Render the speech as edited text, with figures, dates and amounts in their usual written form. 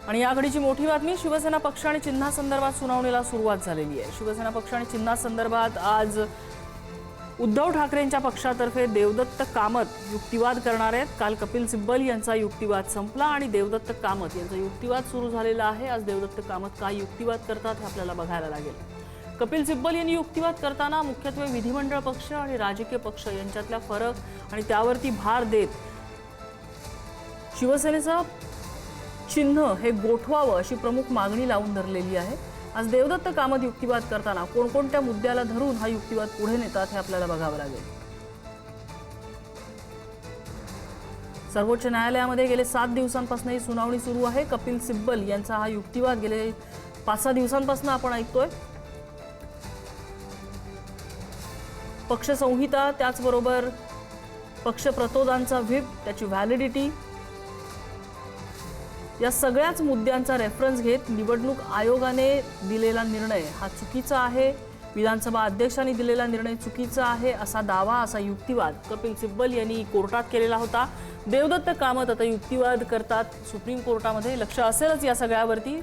आणि या घडीची मोठी बातमी, शिवसेना पक्ष आणि चिन्हासंदर्भात सुनावणीला सुरुवात झालेली आहे। शिवसेना पक्ष आणि चिन्हासंदर्भात आज उद्धव ठाकरेंच्या पक्षातर्फे देवदत्त कामत युक्तिवाद करणार आहेत। काल कपिल सिब्बल यांचा युक्तिवाद संपला आणि देवदत्त कामत यांचा युक्तिवाद सुरू झालेला आहे। आज देवदत्त कामत काय युक्तिवाद करतात हे आपल्याला बघायला लागेल। कपिल सिब्बल यांनी युक्तिवाद करताना मुख्यत्वे विधिमंडळ पक्ष आणि राजकीय पक्ष यांच्यातला फरक आणि त्यावरती भार देत शिवसेनेचं चिन्ह हे गोठवावं अशी प्रमुख मागणी लावून धरलेली आहे। आज देवदत्त कामत युक्तिवाद करताना कोणकोणत्या मुद्द्याला धरून हा युक्तिवाद पुढे नेतात हे आपल्याला बघावं लागेल। सर्वोच्च न्यायालयामध्ये गेले 7 दिवसांपासून ही सुनावणी सुरू आहे। कपिल सिब्बल यांचा हा युक्तिवाद गेले 5-6 दिवसांपासून आपण ऐकतोय। पक्ष संहिता, त्याचबरोबर पक्ष प्रतोदांचा व्हिप, त्याची व्हॅलिडिटी, या सगळ्याच मुद्द्यांचा रेफरन्स घेत निवडणूक आयोगाने दिलेला निर्णय हा चुकीचा आहे, विधानसभा अध्यक्षांनी दिलेला निर्णय चुकीचा आहे असा दावा, असा युक्तिवाद कपिल सिब्बल यांनी कोर्टात केलेला होता। देवदत्त कामत आता युक्तिवाद करतात सुप्रीम कोर्टामध्ये। लक्ष असेलच या सगळ्यावरती।